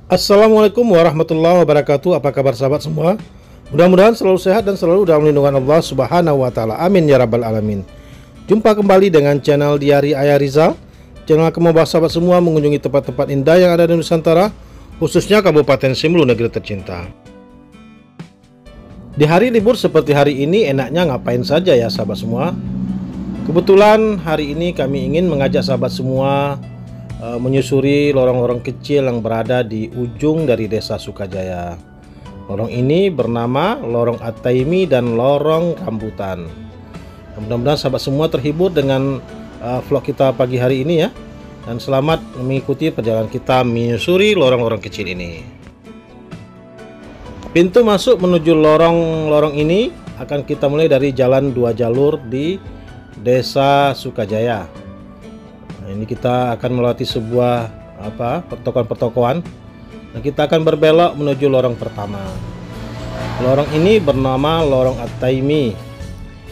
Assalamualaikum warahmatullahi wabarakatuh. Apa kabar sahabat semua? Mudah-mudahan selalu sehat dan selalu dalam lindungan Allah Subhanahu wa taala. Amin ya rabbal alamin. Jumpa kembali dengan channel Diari Ayah Rizal. Channel akan membawa sahabat semua mengunjungi tempat-tempat indah yang ada di Nusantara, khususnya Kabupaten Simelu, negeri tercinta. Di hari libur seperti hari ini enaknya ngapain saja ya sahabat semua? Kebetulan hari ini kami ingin mengajak sahabat semua menyusuri lorong-lorong kecil yang berada di ujung dari desa Sukajaya. Lorong ini bernama Lorong At-Taimi dan Lorong Rambutan. Mudah-mudahan sahabat semua terhibur dengan vlog kita pagi hari ini ya. Dan selamat mengikuti perjalanan kita menyusuri lorong-lorong kecil ini. Pintu masuk menuju lorong-lorong ini akan kita mulai dari jalan 2 jalur di Desa Sukajaya. Nah, ini kita akan melewati sebuah pertokoan-pertokoan dan kita akan berbelok menuju lorong pertama. Lorong ini bernama Lorong At-Taimi,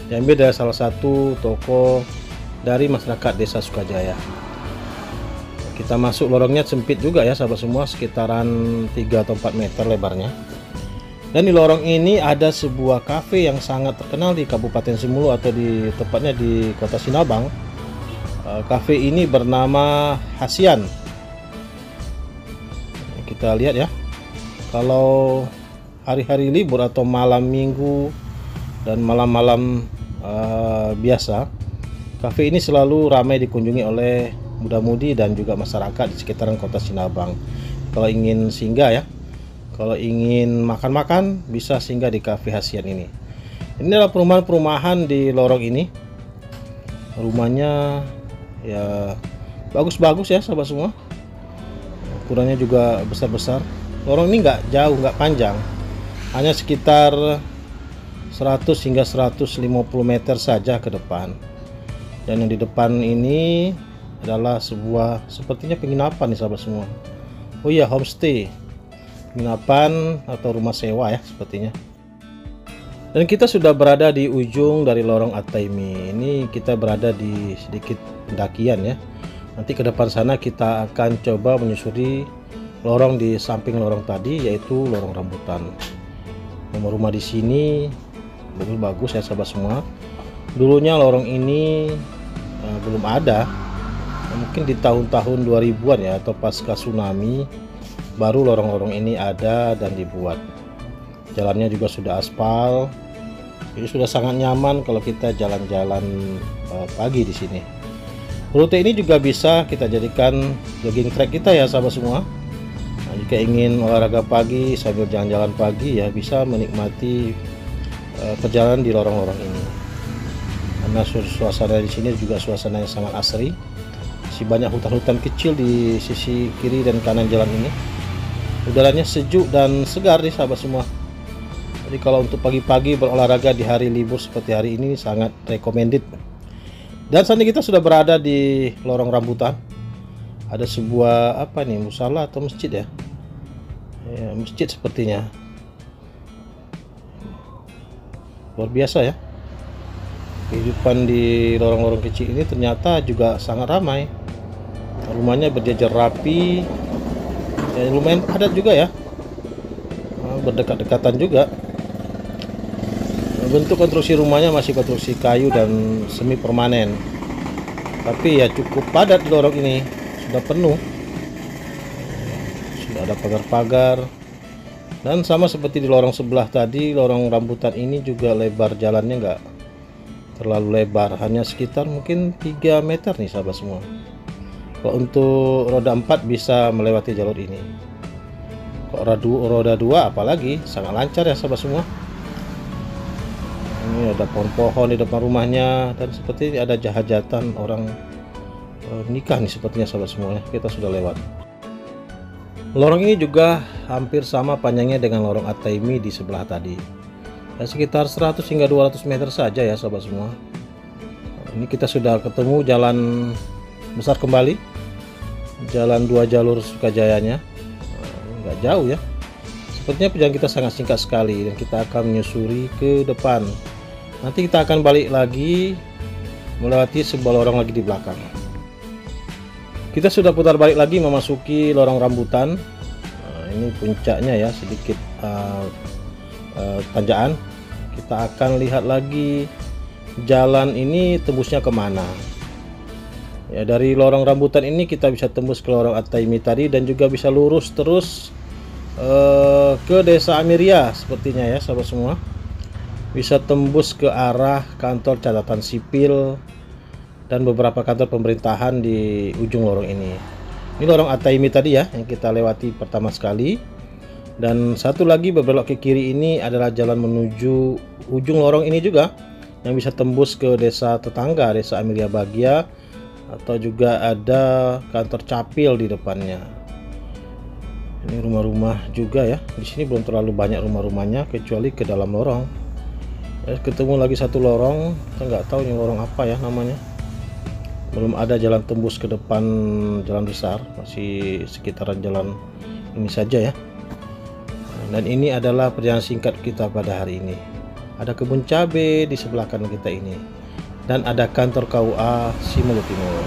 diambil dari salah satu toko dari masyarakat Desa Sukajaya. Kita masuk lorongnya sempit juga ya sahabat semua, sekitaran 3 atau 4 meter lebarnya. Dan di lorong ini ada sebuah kafe yang sangat terkenal di Kabupaten Simelu atau tepatnya di Kota Sinabang. Kafe ini bernama Hasian. Kita lihat ya, kalau hari-hari libur atau malam minggu dan malam-malam biasa, kafe ini selalu ramai dikunjungi oleh muda-mudi dan juga masyarakat di sekitaran Kota Sinabang. Kalau ingin singgah ya, kalau ingin makan-makan bisa singgah di kafe Hasian ini. Ini adalah perumahan-perumahan di lorong ini. Rumahnya ya bagus-bagus ya sahabat semua, ukurannya juga besar-besar. Lorong ini nggak jauh, nggak panjang, hanya sekitar 100 hingga 150 meter saja ke depan. Dan yang di depan ini adalah sebuah sepertinya penginapan nih sahabat semua. Oh iya, homestay, penginapan atau rumah sewa ya sepertinya. Dan kita sudah berada di ujung dari Lorong At-Taimi. Ini kita berada di sedikit pendakian ya. Nanti ke depan sana kita akan coba menyusuri lorong di samping lorong tadi, yaitu Lorong Rambutan. Rumah-rumah di sini bagus ya sahabat semua. Dulunya lorong ini belum ada. Mungkin di tahun-tahun 2000-an ya, atau pasca tsunami baru lorong-lorong ini ada dan dibuat. Jalannya juga sudah aspal. Jadi sudah sangat nyaman kalau kita jalan-jalan pagi di sini. Rute ini juga bisa kita jadikan jogging track kita ya sahabat semua. Nah, jika ingin olahraga pagi sambil jalan-jalan pagi ya bisa menikmati perjalanan di lorong-lorong ini. Karena suasana di sini juga suasana yang sangat asri. Masih banyak hutan-hutan kecil di sisi kiri dan kanan jalan ini. Udaranya sejuk dan segar nih sahabat semua. Jadi kalau untuk pagi-pagi berolahraga di hari libur seperti hari ini sangat recommended. Dan saat ini kita sudah berada di Lorong Rambutan. Ada sebuah musala atau masjid ya? Ya, masjid sepertinya. Luar biasa ya. Kehidupan di lorong-lorong kecil ini ternyata juga sangat ramai. Rumahnya berjajar rapi. Ya, lumayan padat juga ya. Berdekat-dekatan juga. Bentuk konstruksi rumahnya masih konstruksi kayu dan semi permanen, tapi ya cukup padat di lorong ini, sudah penuh, sudah ada pagar-pagar. Dan sama seperti di lorong sebelah tadi, Lorong Rambutan ini juga lebar jalannya nggak terlalu lebar, hanya sekitar mungkin 3 meter nih sahabat semua. Kalau untuk roda 4 bisa melewati jalur ini, kok roda 2 apalagi sangat lancar ya sahabat semua. Ini ada pohon-pohon di depan rumahnya, dan seperti ini ada hajatan orang nikah nih sepertinya sahabat semuanya. Kita sudah lewat. Lorong ini juga hampir sama panjangnya dengan Lorong At-Taimi di sebelah tadi. Ya, sekitar 100 hingga 200 meter saja ya sahabat semua. Ini kita sudah ketemu jalan besar kembali, jalan 2 jalur Sukajayanya. Nggak jauh ya. Sepertinya perjalanan kita sangat singkat sekali dan kita akan menyusuri ke depan. Nanti kita akan balik lagi melewati sebuah lorong lagi di belakang. Kita sudah putar balik lagi memasuki Lorong Rambutan. Ini puncaknya ya, sedikit tanjakan. Kita akan lihat lagi jalan ini tembusnya kemana. Ya, dari lorong rambutan ini kita bisa tembus ke lorong Ataimi tadi, dan juga bisa lurus terus ke Desa Amiria sepertinya ya sahabat semua. Bisa tembus ke arah kantor catatan sipil dan beberapa kantor pemerintahan di ujung lorong ini. Ini lorong Ataimi tadi ya yang kita lewati pertama sekali. Dan satu lagi berbelok ke kiri ini adalah jalan menuju ujung lorong ini juga, yang bisa tembus ke desa tetangga, Desa Amiria Bahagia, atau juga ada kantor capil di depannya. Ini rumah-rumah juga ya. Di sini belum terlalu banyak rumah-rumahnya kecuali ke dalam lorong. Ya, ketemu lagi satu lorong, kita nggak tahu ini lorong apa ya namanya. Belum ada jalan tembus ke depan jalan besar, masih sekitaran jalan ini saja ya. Dan ini adalah perjalanan singkat kita pada hari ini. Ada kebun cabai di sebelah kanan kita ini, dan ada kantor KUA Simelu Timur.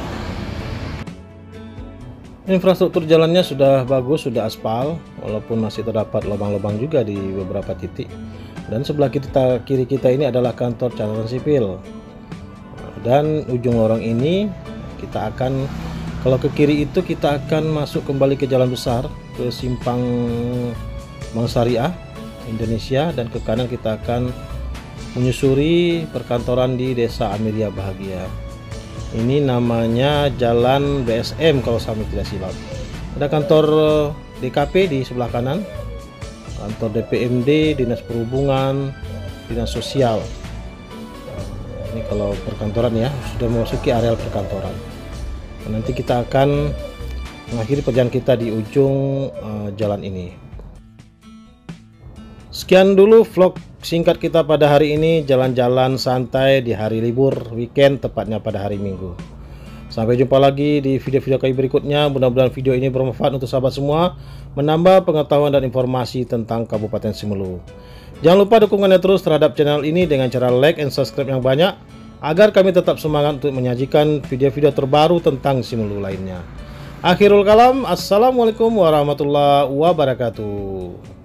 Infrastruktur jalannya sudah bagus, sudah aspal, walaupun masih terdapat lubang-lubang juga di beberapa titik. Dan sebelah kiri kita ini adalah kantor catatan sipil. Dan ujung lorong ini kita akan, kalau ke kiri itu kita akan masuk kembali ke jalan besar, ke simpang Bank Syariah Indonesia, dan ke kanan kita akan menyusuri perkantoran di Desa Amiria Bahagia. Ini namanya Jalan BSM kalau saya tidak silap. Ada kantor DKP di sebelah kanan, kantor DPMD, Dinas Perhubungan, Dinas Sosial. Ini kalau perkantoran ya, sudah memasuki areal perkantoran. Nanti kita akan mengakhiri perjalanan kita di ujung jalan ini. Sekian dulu vlog singkat kita pada hari ini, jalan-jalan santai di hari libur weekend, tepatnya pada hari Minggu. Sampai jumpa lagi di video-video kami berikutnya. Mudah-mudahan video ini bermanfaat untuk sahabat semua, menambah pengetahuan dan informasi tentang Kabupaten Simelu. Jangan lupa dukungannya terus terhadap channel ini dengan cara like and subscribe yang banyak, agar kami tetap semangat untuk menyajikan video-video terbaru tentang Simelu lainnya. Akhirul kalam, assalamualaikum warahmatullahi wabarakatuh.